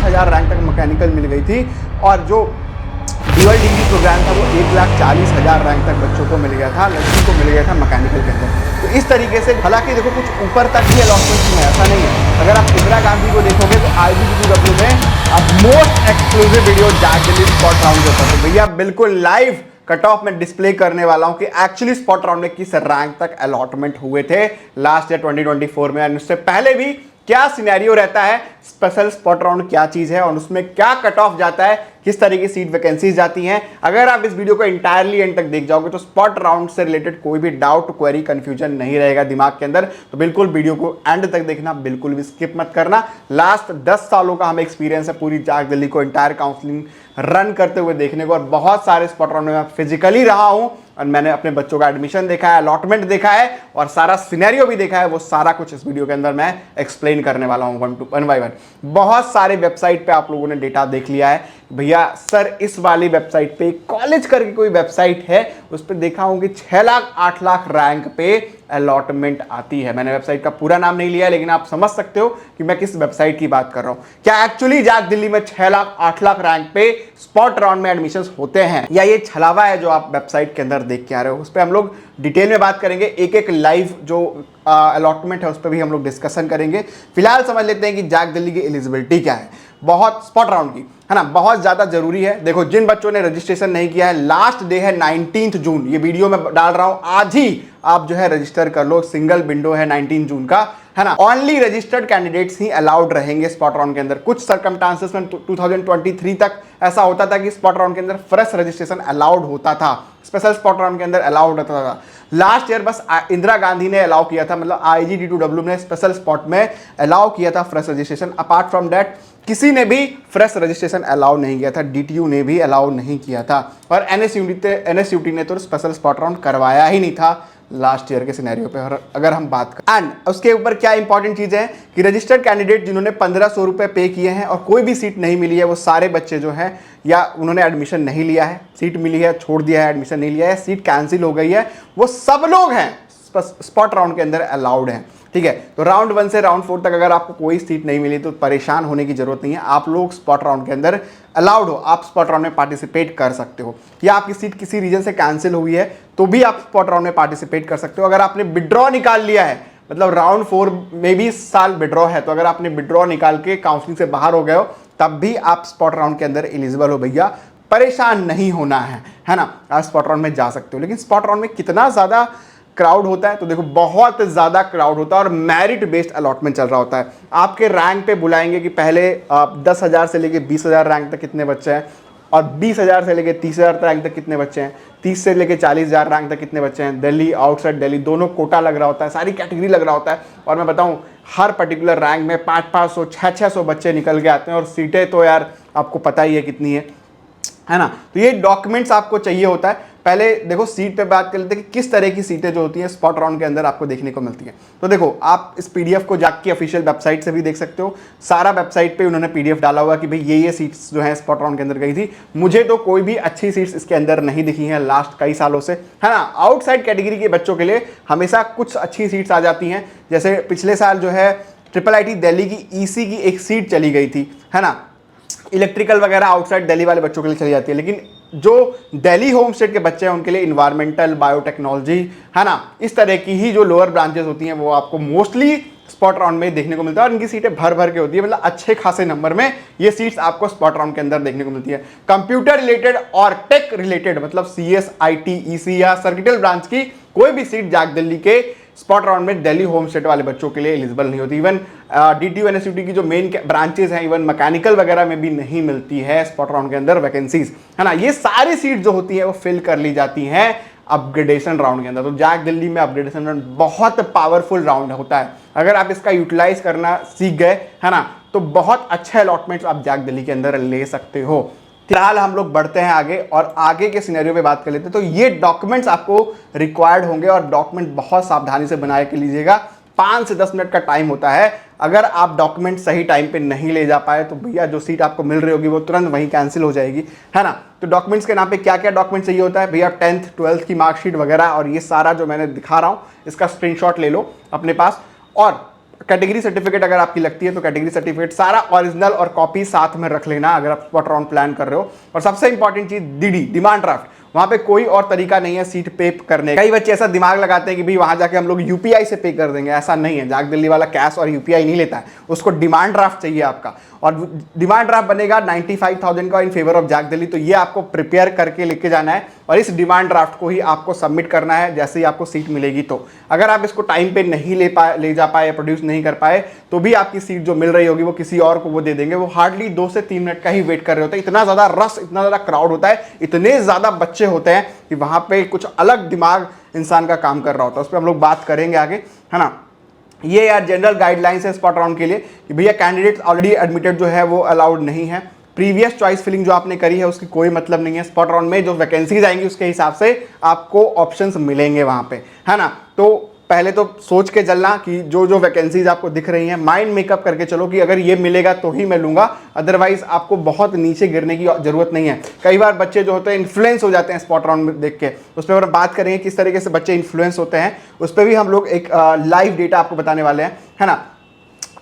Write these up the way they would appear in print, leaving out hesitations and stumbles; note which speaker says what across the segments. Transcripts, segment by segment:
Speaker 1: 40,000 rank तक mechanical मिल गई थी, और जो ड्यूअल डिग्री प्रोग्राम था वो 1,40,000 रैंक तक बच्चों को मिल गया था, लड़कियों को मिल गया था मैकेनिकल के अंदर। तो इस तरीके से हालांकि देखो कुछ ऊपर तक ही अलॉटमेंट में, ऐसा नहीं है। अगर आप इंदिरा गांधी को देखोगे तो IGGW में अब most exclusive video JAC Delhi spot round के ऊपर, तो भैया बिल्कुल लाइव कट ऑफ में डिस्प्ले करने वाला हूं कि एक्चुअली स्पॉट राउंड में किस रैंक तक अलॉटमेंट हुए थे लास्ट ईयर 2024 में, और उससे पहले भी क्या सिनेरियो रहता है, स्पेशल स्पॉट राउंड क्या चीज है और उसमें क्या कट ऑफ जाता है, किस तरह की सीट वैकेंसीज जाती हैं। अगर आप इस वीडियो को इंटायरली एंड तक देख जाओगे तो स्पॉट राउंड से रिलेटेड कोई भी डाउट, क्वेरी, कंफ्यूजन नहीं रहेगा दिमाग के अंदर। तो बिल्कुल वीडियो को एंड तक देखना, बिल्कुल भी स्किप मत करना। लास्ट 10 सालों का हमें एक्सपीरियंस है पूरी जैक दिल्ली को इंटायर काउंसलिंग रन करते हुए देखने को, और बहुत सारे स्पॉट राउंड में मैं फिजिकली रहा हूं और मैंने अपने बच्चों का एडमिशन देखा है, अलॉटमेंट देखा है और सारा सिनेरियो भी देखा है। वो सारा कुछ इस वीडियो के अंदर मैं एक्सप्लेन करने वाला हूं वन बाय वन। बहुत सारे वेबसाइट पे आप लोगों ने डेटा देख लिया है, भैया सर इस वाली वेबसाइट पे कॉलेज करके कोई वेबसाइट है, उस पर देखा हूं कि 6 लाख 8 लाख रैंक पे अलॉटमेंट आती है। मैंने वेबसाइट का पूरा नाम नहीं लिया, लेकिन आप समझ सकते हो कि मैं किस वेबसाइट की बात कर रहा हूं। क्या एक्चुअली जैक दिल्ली में 6 लाख 8 लाख रैंक पे स्पॉट राउंड में एडमिशंस होते हैं, या ये छलावा है जो आप वेबसाइट के अंदर देख के आ रहे हो? उस पर हम लोग डिटेल में बात करेंगे, एक एक लाइव जो अलॉटमेंट है उस पर भी हम लोग डिस्कशन करेंगे। फिलहाल समझ लेते हैं कि जैक दिल्ली की एलिजिबिलिटी क्या है, बहुत स्पॉट राउंड की, है ना, बहुत ज्यादा जरूरी है। देखो जिन बच्चों ने रजिस्ट्रेशन नहीं किया है, लास्ट डे है 19 जून, ये वीडियो मैं डाल रहा हूं आज ही, आप जो है रजिस्टर कर लो, सिंगल विंडो है 19 जून का, है ना। ओनली रजिस्टर्ड कैंडिडेट्स ही अलाउड रहेंगे स्पॉट राउंड के अंदर। कुछ सर्कमस्टांसेस में 2023 तक ऐसा होता था कि स्पॉट राउंड के अंदर फ्रेश रजिस्ट्रेशन अलाउड होता था, स्पेशल स्पॉट राउंड के अंदर अलाउड होता था। लास्ट ईयर बस इंदिरा गांधी ने अलाउ किया था, मतलब IGDW ने स्पेशल स्पॉट में अलाउ किया था fresh registration. Apart from that किसी ने भी फ्रेश रजिस्ट्रेशन अलाउ नहीं किया था, DTU ने भी अलाउ नहीं किया था, और NSUT ने तो स्पेशल स्पॉट राउंड करवाया ही नहीं था लास्ट ईयर के सिनेरियो पे। और अगर हम बात करें एंड उसके ऊपर क्या इंपॉर्टेंट चीज है कि रजिस्टर्ड कैंडिडेट जिन्होंने 1500 रुपए पे किए हैं और कोई भी सीट नहीं मिली है, वो सारे बच्चे जो हैं या उन्होंने एडमिशन नहीं लिया है, सीट मिली है छोड़ दिया है, एडमिशन नहीं लिया है, सीट कैंसिल हो गई है, वो सब लोग हैं स्पॉट राउंड के अंदर अलाउड हैं। ठीक है, तो राउंड 1 से राउंड 4 तक अगर आपको कोई सीट नहीं मिली तो परेशान होने की जरूरत नहीं है, आप लोग स्पॉट राउंड के अंदर अलाउड हो, आप स्पॉट राउंड में पार्टिसिपेट कर सकते हो। या आपकी सीट किसी रीजन से कैंसिल हुई है तो भी आप स्पॉट राउंड में पार्टिसिपेट कर सकते हो। अगर आपने विड्रॉ निकाल लिया है, मतलब राउंड 4 में भी इस साल विड्रॉ है, तो अगर आपने विड्रॉ निकाल के काउंसलिंग से बाहर हो गए हो तब भी आप स्पॉट राउंड के अंदर एलिजिबल हो भैया, परेशान नहीं होना है ना, आप स्पॉट राउंड में जा सकते हो। लेकिन स्पॉट राउंड में कितना ज्यादा क्राउड होता है, तो देखो बहुत ज्यादा क्राउड होता है और मेरिट बेस्ड अलॉटमेंट चल रहा होता है। आपके रैंक पे बुलाएंगे कि पहले 10,000 से लेके 20,000 रैंक तक कितने बच्चे हैं, और 20,000 से लेके 30,000 रैंक तक कितने बच्चे हैं, 30 से लेके 40,000 रैंक तक कितने बच्चे हैं, दिल्ली आउटसाइड दिल्ली दोनों कोटा लग रहा होता है, सारी कैटेगरी लग रहा होता है। और मैं बताऊं हर पर्टिकुलर रैंक में 500-500 600 बच्चे निकल के आते हैं, और सीटें तो यार आपको पता ही है कितनी है ना। तो ये डॉक्यूमेंट्स आपको चाहिए होता है। पहले देखो सीट पे बात कर लेते हैं कि किस तरह की सीटें जो होती हैं स्पॉट राउंड के अंदर आपको देखने को मिलती हैं। तो देखो आप इस PDF को जैक की ऑफिशियल वेबसाइट से भी देख सकते हो, सारा वेबसाइट पे उन्होंने PDF डाला हुआ कि भाई ये सीट्स जो है स्पॉट राउंड के अंदर गई थी। मुझे तो कोई भी अच्छी सीट्स इसके अंदर नहीं दिखी हैं लास्ट कई सालों से, है ना। आउटसाइड कैटेगरी के बच्चों के लिए हमेशा कुछ अच्छी सीट्स आ जाती हैं, जैसे पिछले साल जो है IIIT दिल्ली की EC की एक सीट चली गई थी, है ना, इलेक्ट्रिकल वगैरह आउटसाइड दिल्ली वाले बच्चों के लिए चली जाती है। लेकिन जो दिल्ली होम स्टेट के बच्चे हैं उनके लिए इन्वायरमेंटल, बायोटेक्नोलॉजी, है ना, इस तरह की ही जो लोअर ब्रांचेस होती हैं वो आपको मोस्टली स्पॉट राउंड में देखने को मिलता है, और इनकी सीटें भर भर के होती है, मतलब अच्छे खासे नंबर में ये सीट्स आपको स्पॉट राउंड के अंदर देखने को मिलती है। कंप्यूटर रिलेटेड और टेक रिलेटेड, मतलब CS, IT, EC या सर्किटल ब्रांच की कोई भी सीट जैक दिल्ली के स्पॉट राउंड में दिल्ली होम स्टेट वाले बच्चों के लिए एलिजिबल नहीं होती। इवन DTU NSUT की जो मेन ब्रांचेस हैं, इवन मैकेनिकल वगैरह में भी नहीं मिलती है स्पॉट राउंड के अंदर वैकेंसीज, है ना। ये सारी सीट जो होती है वो फिल कर ली जाती हैं अपग्रेडेशन राउंड के अंदर। तो जैक दिल्ली में अपग्रेडेशन राउंड बहुत पावरफुल राउंड होता है, अगर आप इसका यूटिलाइज करना सीख गए, है ना, तो बहुत अच्छे अलॉटमेंट्स आप जैक दिल्ली के अंदर ले सकते हो। फिलहाल हम लोग बढ़ते हैं आगे और आगे के सिनेरियो पे बात कर लेते हैं। तो ये डॉक्यूमेंट्स आपको रिक्वायर्ड होंगे और डॉक्यूमेंट बहुत सावधानी से बना के लीजिएगा। 5 से 10 मिनट का टाइम होता है। अगर आप डॉक्यूमेंट सही टाइम पे नहीं ले जा पाए तो भैया जो सीट आपको मिल रही होगी वो तुरंत वहीं कैंसिल हो जाएगी, है ना। तो डॉक्यूमेंट्स के नाम पे क्या क्या डॉक्यूमेंट चाहिए होता है भैया, 10th 12th की मार्कशीट वगैरह, और ये सारा जो मैंने दिखा रहा हूँ इसका स्क्रीनशॉट ले लो अपने पास। और कैटेगरी सर्टिफिकेट अगर आपकी लगती है तो कैटेगरी सर्टिफिकेट सारा ओरिजिनल और कॉपी साथ में रख लेना अगर आप स्पॉट राउंड प्लान कर रहे हो। और सबसे इंपॉर्टेंट चीज डीडी, डिमांड ड्राफ्ट, वहां पे कोई और तरीका नहीं है सीट पे करने का। कई बच्चे ऐसा दिमाग लगाते हैं कि भाई वहां जाके हम लोग यूपीआई से पे कर देंगे, ऐसा नहीं है। जाग दिल्ली वाला कैश और यूपीआई नहीं लेता है, उसको डिमांड ड्राफ्ट चाहिए आपका, और डिमांड ड्राफ्ट बनेगा 95,000 का इन फेवर ऑफ जाग दिल्ली। तो ये आपको प्रिपेयर करके लेके जाना है और इस डिमांड ड्राफ्ट को ही आपको सबमिट करना है जैसे ही आपको सीट मिलेगी। तो अगर आप इसको टाइम पे नहीं ले जा पाए, प्रोड्यूस नहीं कर पाए, तो भी आपकी सीट जो मिल रही होगी वो किसी और को वो दे देंगे। वो हार्डली 2 से 3 मिनट का ही वेट कर रहे होते हैं। इतना ज्यादा रश, इतना ज्यादा क्राउड होता है, इतने ज्यादा बच्चे होते हैं कि वहां पे कुछ अलग दिमाग इंसान का काम कर रहा होता है। उस पर हम लोग बात करेंगे आगे, है ना। ये यार जनरल गाइडलाइंस है स्पॉट राउंड के लिए कि भैया कैंडिडेट्स ऑलरेडी एडमिटेड जो है वो अलाउड नहीं है। प्रीवियस चॉइस फिलिंग जो आपने करी है उसकी कोई मतलब नहीं है। स्पॉट राउंड में जो वैकेंसीज आएंगी उसके हिसाब से आपको ऑप्शंस मिलेंगे वहां पे, है ना। तो पहले तो सोच के चलना कि जो जो वैकेंसीज आपको दिख रही हैं माइंड मेकअप करके चलो कि अगर ये मिलेगा तो ही मैं लूंगा, अदरवाइज आपको बहुत नीचे गिरने की जरूरत नहीं है। कई बार बच्चे जो होते हैं इन्फ्लुएंस हो जाते हैं स्पॉट राउंड में देख के, उस पर बात करेंगे किस तरीके से बच्चे इन्फ्लुएंस होते हैं, उस पर भी हम लोग एक लाइव डेटा आपको बताने वाले हैं, है ना।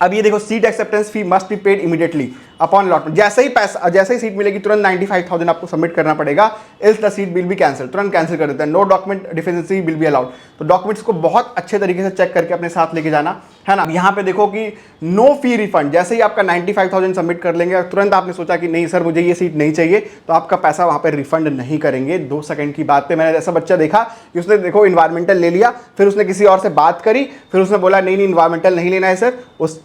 Speaker 1: अब ये देखो, seat acceptance fee must be paid immediately upon allotment. जैसे ही सीट मिलेगी तुरंत 95,000 आपको सबमिट करना पड़ेगा, else the seat will be cancel, तुरंत कैंसिल कर देते हैं। No document deficiency will be allowed. तो डॉक्यूमेंट्स को बहुत अच्छे तरीके से चेक करके अपने साथ लेके जाना, है ना। यहाँ पे देखो कि नो फी रिफंड, जैसे ही आपका 95,000 सबमिट कर लेंगे, तुरंत आपने सोचा कि नहीं सर मुझे ये सीट नहीं चाहिए, तो आपका पैसा वहाँ पे रिफंड नहीं करेंगे। 2 सेकंड की बात पे मैंने ऐसा बच्चा देखा कि उसने देखो इन्वायरमेंटल ले लिया, फिर उसने किसी और से बात करी, फिर उसने बोला नहीं इन्वायरमेंटल नहीं लेना है सर,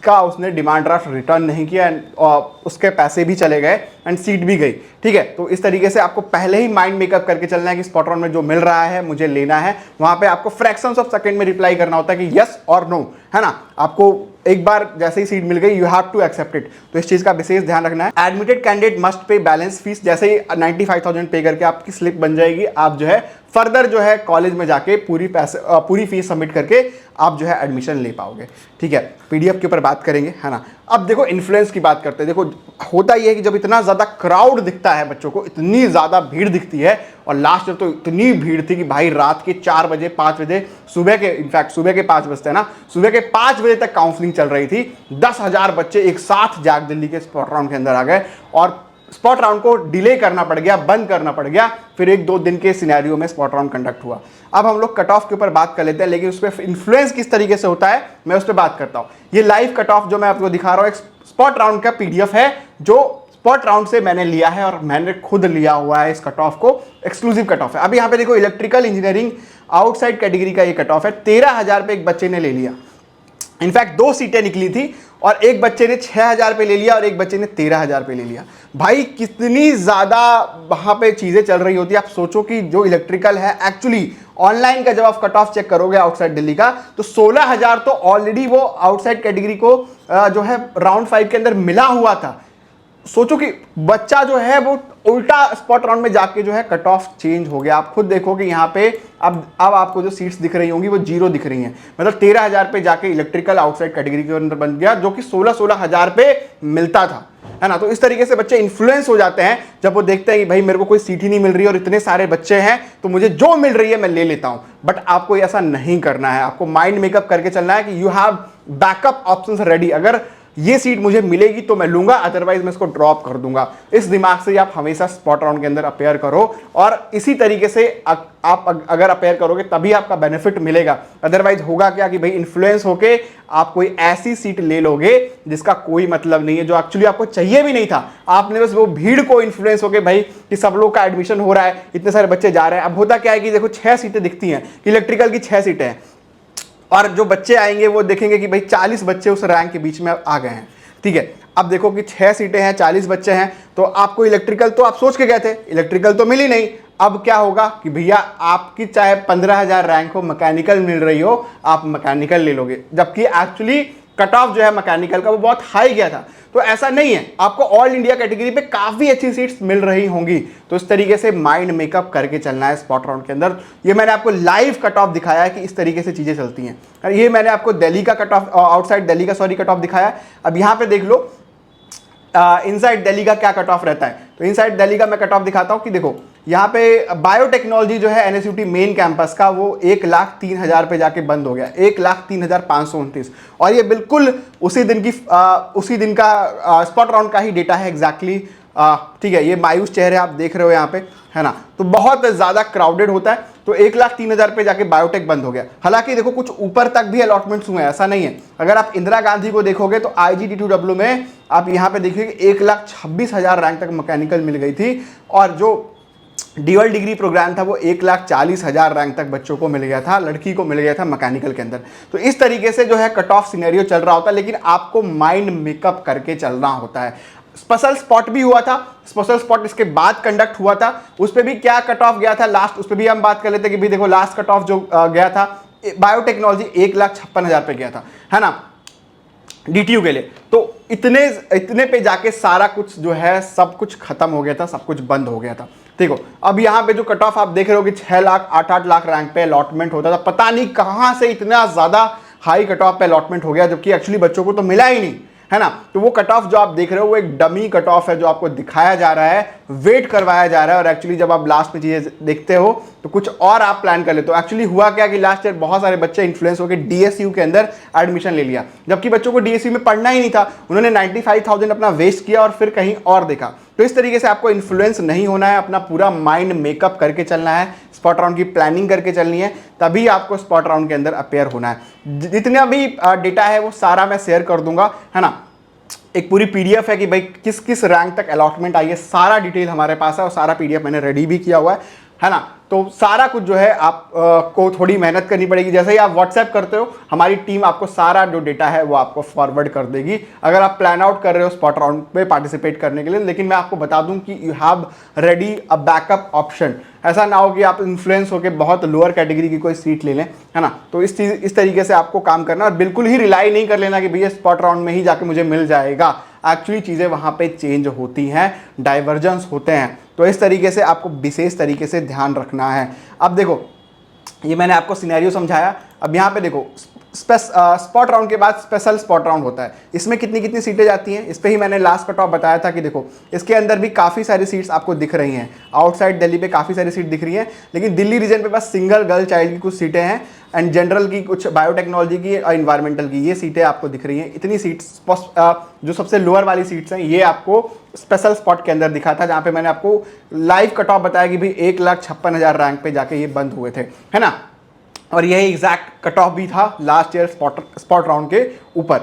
Speaker 1: उसने डिमांड ड्राफ्ट रिटर्न नहीं किया और उसके पैसे भी चले गए एंड सीट भी गई। ठीक है, तो इस तरीके से आपको पहले ही माइंड मेकअप करके चलना है कि स्पॉट राउंड में जो मिल रहा है मुझे लेना है। वहां पे आपको फ्रैक्शंस ऑफ सेकंड में रिप्लाई करना होता है कि यस और नो, है ना। आपको एक बार जैसे ही सीट मिल गई you have to accept it, तो इस चीज का विशेष ध्यान रखना है। Admitted candidate must pay balance fees, जैसे ही 95,000 पे करके आपकी स्लिप बन जाएगी, आप जो है फर्दर जो है कॉलेज में जाके पूरी फीस सबमिट करके आप जो है एडमिशन ले पाओगे। ठीक है, पीडीएफ के ऊपर बात करेंगे, है ना। अब देखो इन्फ्लुएंस की बात करते हैं। देखो होता यह है कि जब इतना ज्यादा क्राउड दिखता है बच्चों को, इतनी ज्यादा भीड़ दिखती है, और लास्ट में तो इतनी भीड़ थी कि भाई रात के 4 बजे 5 बजे सुबह के, इनफैक्ट सुबह के 5 बजते हैं ना, सुबह के 5 बजे तक काउंसलिंग चल रही थी। 10,000 बच्चे एक साथ जाग दिल्ली के स्पॉट राउंड के अंदर आ गए और स्पॉट राउंड को डिले करना पड़ गया, बंद करना पड़ गया। फिर 1-2 दिन के सिनेरियो में स्पॉट राउंड कंडक्ट हुआ। अब हम लोग कट ऑफ के ऊपर बात कर लेते हैं, लेकिन उस पर इन्फ्लुएंस किस तरीके से होता है मैं उस पर बात करता हूं। ये लाइव कट ऑफ जो मैं आपको दिखा रहा हूं एक स्पॉट राउंड का पीडीएफ है, जो स्पॉट राउंड से मैंने लिया है और मैंने खुद लिया हुआ है। इस कट ऑफ को एक्सक्लूसिव कट ऑफ है। अब यहाँ पे देखो इलेक्ट्रिकल इंजीनियरिंग आउटसाइड कैटेगरी का ये कट ऑफ है। 13,000 पे एक बच्चे ने ले लिया। इनफैक्ट 2 सीटें निकली थी और एक बच्चे ने 6,000 पे ले लिया और एक बच्चे ने 13,000 पे ले लिया। भाई कितनी ज्यादा वहां पे चीजें चल रही होती है। आप सोचो कि जो इलेक्ट्रिकल है एक्चुअली ऑनलाइन का जब आप कट ऑफ चेक करोगे आउटसाइड दिल्ली का, तो 16,000 तो ऑलरेडी वो आउटसाइड कैटेगरी को जो है राउंड 5 के अंदर मिला हुआ था। सोचो कि बच्चा जो है वो उल्टा स्पॉट राउंड में जाके जो है कट ऑफ चेंज हो गया। आप खुद देखो कि यहाँ पे अब आपको जो सीट्स दिख रही होंगी वो 0 दिख रही हैं। मतलब 13,000 पे जाके इलेक्ट्रिकल आउटसाइड कैटेगरी के अंदर बन गया, जो कि 16,000 पे मिलता था, है ना। तो इस तरीके से बच्चे इन्फ्लुएंस हो जाते हैं जब वो देखते हैं कि भाई मेरे को कोई सीट ही नहीं मिल रही और इतने सारे बच्चे हैं, तो मुझे जो मिल रही है मैं ले लेता हूं। बट आपको ऐसा नहीं करना है। आपको माइंड मेकअप करके चलना है कि you have backup options ready. अगर ये सीट मुझे मिलेगी तो मैं लूंगा, अदरवाइज मैं इसको ड्रॉप कर दूंगा। इस दिमाग से आप हमेशा स्पॉट राउंड के अंदर अपेयर करो और इसी तरीके से आप अगर अपेयर करोगे तभी आपका बेनिफिट मिलेगा। अदरवाइज होगा क्या कि भाई इन्फ्लुएंस होके आप कोई ऐसी सीट ले लोगे जिसका कोई मतलब नहीं है, जो एक्चुअली आपको चाहिए भी नहीं था। आपने बस वो भीड़ को इन्फ्लुएंस होके भाई कि सब लोग का एडमिशन हो रहा है, इतने सारे बच्चे जा रहे हैं। अब होता क्या है कि देखो 6 सीटें दिखती हैं, इलेक्ट्रिकल की 6 सीटें हैं, और जो बच्चे आएंगे वो देखेंगे कि भाई 40 बच्चे उस रैंक के बीच में आ गए हैं। ठीक है, अब देखो कि 6 सीटें हैं, 40 बच्चे हैं, तो आपको इलेक्ट्रिकल तो आप सोच के गए थे, इलेक्ट्रिकल तो मिली नहीं। अब क्या होगा कि भैया आपकी चाहे 15,000 रैंक हो, मैकेनिकल मिल रही हो, आप मैकेनिकल ले लोगे, जबकि एक्चुअली कट ऑफ जो है मैकेनिकल का वो बहुत हाई गया था। तो ऐसा नहीं है, आपको ऑल इंडिया कैटेगरी पे काफी अच्छी सीट्स मिल रही होंगी। तो इस तरीके से माइंड मेकअप करके चलना है स्पॉट राउंड के अंदर। ये मैंने आपको लाइव कट ऑफ दिखाया है कि इस तरीके से चीजें चलती हैं। ये मैंने आपको दिल्ली का कट ऑफ, आउटसाइड दिल्ली का कट ऑफ दिखाया है। अब यहाँ पे देख लो इनसाइड दिल्ली का क्या कट ऑफ रहता है। तो इनसाइड दिल्ली का मैं कट ऑफ दिखाता हूँ कि देखो यहाँ पे बायोटेक्नोलॉजी जो है NSUT मेन कैंपस का वो 1,03,000 पे जाके बंद हो गया, 1,03,529। और ये बिल्कुल उसी दिन का स्पॉट राउंड का ही डेटा है एग्जैक्टली। ठीक है, ये मायूस चेहरे आप देख रहे हो यहाँ पे, है ना। तो बहुत ज़्यादा क्राउडेड होता है, तो 1,03,000 पे जाके बायोटेक बंद हो गया। हालांकि देखो कुछ ऊपर तक भी अलॉटमेंट्स हुए हैं, ऐसा नहीं है। अगर आप इंदिरा गांधी को देखोगे तो IGT2W में आप यहाँ पे देखिए 1,26,000 रैंक तक मैकेनिकल मिल गई थी, और जो ड्यूअल डिग्री प्रोग्राम था वो 1,40,000 रैंक तक बच्चों को मिल गया था, लड़की को मिल गया था मैकेनिकल के अंदर। तो इस तरीके से जो है कट ऑफ सिनेरियो चल रहा होता है, लेकिन आपको माइंड मेकअप करके चलना होता है। स्पेशल स्पॉट भी हुआ था, स्पेशल स्पॉट इसके बाद कंडक्ट हुआ था, उस पर भी क्या कट ऑफ गया था लास्ट, उस पर भी हम बात कर लेते कि भाई देखो लास्ट कट ऑफ जो गया था बायोटेक्नोलॉजी 1,56,000 पे गया था, है ना, DTU के लिए। तो इतने पे जाके सारा कुछ जो है सब कुछ खत्म हो गया था, सब कुछ बंद हो गया था। देखो अब यहाँ पे जो कट ऑफ आप देख रहे हो कि 6 लाख 8 लाख रैंक पे अलॉटमेंट होता था, पता नहीं कहाँ से इतना ज्यादा हाई कट ऑफ पे अलॉटमेंट हो गया, जबकि एक्चुअली बच्चों को तो मिला ही नहीं, है ना। तो वो कट ऑफ जो आप देख रहे हो वो एक डमी कट ऑफ है, जो आपको दिखाया जा रहा है, वेट करवाया जा रहा है। और एक्चुअली जब आप लास्ट में चीजें देखते हो तो कुछ और आप प्लान कर लेते हो। एक्चुअली हुआ क्या कि लास्ट ईयर बहुत सारे बच्चे इन्फ्लुएंस होकर DSU के अंदर एडमिशन ले लिया, जबकि बच्चों को DSU में पढ़ना ही नहीं था। उन्होंने 95,000 अपना वेस्ट किया और फिर कहीं और देखा। तो इस तरीके से आपको इन्फ्लुएंस नहीं होना है, अपना पूरा माइंड मेकअप करके चलना है, स्पॉट राउंड की प्लानिंग करके चलनी है, तभी आपको स्पॉट राउंड के अंदर अपेयर होना है। जितना भी डेटा है वो सारा मैं शेयर कर दूंगा, है ना। एक पूरी PDF है कि भाई किस किस रैंक तक अलॉटमेंट आई है, सारा डिटेल हमारे पास है, और सारा PDF मैंने रेडी भी किया हुआ है ना। तो सारा कुछ जो है आप को थोड़ी मेहनत करनी पड़ेगी। जैसे ही आप व्हाट्सएप करते हो, हमारी टीम आपको सारा जो डेटा है वो आपको फॉरवर्ड कर देगी, अगर आप प्लान आउट कर रहे हो स्पॉट राउंड पे पार्टिसिपेट करने के लिए। लेकिन मैं आपको बता दूं कि you have ready a backup option. ऐसा ना हो कि आप इन्फ्लुएंस होकर बहुत लोअर कैटेगरी की कोई सीट ले लें, है ना। तो इस तरीके से आपको काम करना, और बिल्कुल ही रिलाई नहीं कर लेना कि भैया स्पॉट राउंड में ही जाके मुझे मिल जाएगा। एक्चुअली चीज़ें वहाँ पे चेंज होती हैं, डाइवर्जेंस होते हैं। तो इस तरीके से आपको विशेष तरीके से ध्यान रखना है। अब देखो ये मैंने आपको सिनेरियो समझाया। अब यहाँ पे देखो स्पॉट राउंड के बाद स्पेशल स्पॉट राउंड होता है। इसमें कितनी कितनी सीटें जाती हैं, इस पर ही मैंने लास्ट कट ऑफ बताया था कि देखो इसके अंदर भी काफ़ी सारी सीट्स आपको दिख रही हैं। आउटसाइड दिल्ली पे काफ़ी सारी सीट दिख रही हैं, लेकिन दिल्ली रीजन पे बस सिंगल गर्ल चाइल्ड की कुछ सीटें हैं, एंड जनरल की कुछ बायोटेक्नोलॉजी की और इन्वायरमेंटल की, ये सीटें आपको दिख रही हैं। इतनी सीट्स जो सबसे लोअर वाली सीट्स हैं ये आपको स्पेशल स्पॉट के अंदर दिखा था, जहाँ पे मैंने आपको लाइव कट ऑफ बताया कि भाई 1,56,000 रैंक पे जाके ये बंद हुए थे, है ना। और यही एग्जैक्ट कट ऑफ भी था लास्ट ईयर स्पॉट राउंड के ऊपर।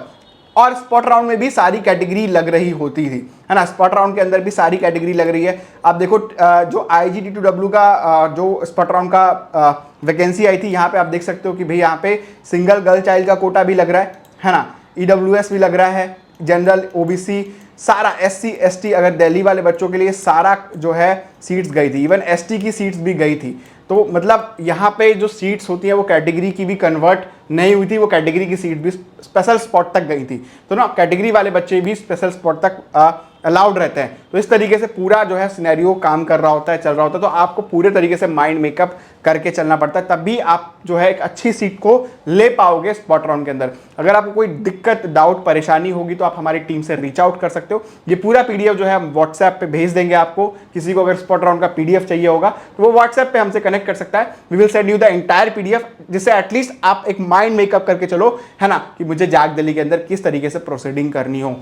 Speaker 1: और स्पॉट राउंड में भी सारी कैटेगरी लग रही होती थी, है ना। स्पॉट राउंड के अंदर भी सारी कैटेगरी लग रही है। आप देखो जो IGT2W का जो स्पॉट राउंड का वैकेंसी आई थी, यहाँ पे आप देख सकते हो कि भाई यहाँ पे सिंगल गर्ल चाइल्ड का कोटा भी लग रहा है ना। EWS भी लग रहा है, जनरल OBC सारा, SC ST अगर दिल्ली वाले बच्चों के लिए सारा जो है सीट्स गई थी, इवन ST की सीट्स भी गई थी। तो मतलब यहाँ पे जो सीट्स होती हैं वो कैटेगरी की भी कन्वर्ट नहीं हुई थी, वो कैटेगरी की सीट भी स्पेशल स्पॉट तक गई थी। तो ना कैटेगरी वाले बच्चे भी स्पेशल स्पॉट तक अलाउड रहते हैं। तो इस तरीके से पूरा जो है सिनेरियो काम कर रहा होता है, चल रहा होता है। तो आपको पूरे तरीके से माइंड मेकअप करके चलना पड़ता है, तभी आप जो है एक अच्छी सीट को ले पाओगे स्पॉट राउंड के अंदर। अगर आपको कोई दिक्कत, डाउट, परेशानी होगी तो आप हमारी टीम से रीच आउट कर सकते हो। ये पूरा PDF जो है हम व्हाट्सएप पे भेज देंगे आपको। किसी को अगर स्पॉट राउंड का PDF चाहिए होगा तो वो व्हाट्सएप पे हमसे कनेक्ट कर सकता है। We will send you the entire PDF, जिससे एटलीस्ट आप एक माइंड मेकअप करके चलो, है ना, कि मुझे जाग दिल्ली के अंदर किस तरीके से प्रोसीडिंग करनी हो।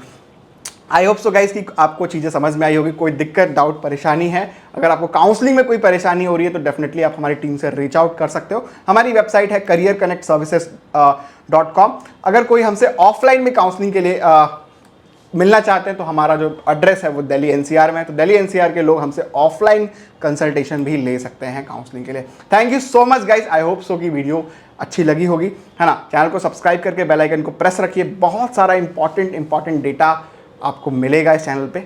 Speaker 1: आई होप सो गाइस कि आपको चीज़ें समझ में आई होगी। कोई दिक्कत, डाउट, परेशानी है, अगर आपको काउंसलिंग में कोई परेशानी हो रही है तो डेफिनेटली आप हमारी टीम से रीच आउट कर सकते हो। हमारी वेबसाइट है careerconnectservices.com। अगर कोई हमसे ऑफलाइन में काउंसलिंग के लिए मिलना चाहते हैं तो हमारा जो एड्रेस है वो दिल्ली NCR में है। तो दिल्ली NCR के लोग हमसे ऑफलाइन कंसल्टेशन भी ले सकते हैं काउंसलिंग के लिए। Thank you so much guys. I hope so कि वीडियो अच्छी लगी होगी, है ना। चैनल को सब्सक्राइब करके बेल आइकन को प्रेस रखिए, बहुत सारा इंपॉर्टेंट डेटा आपको मिलेगा इस चैनल पे।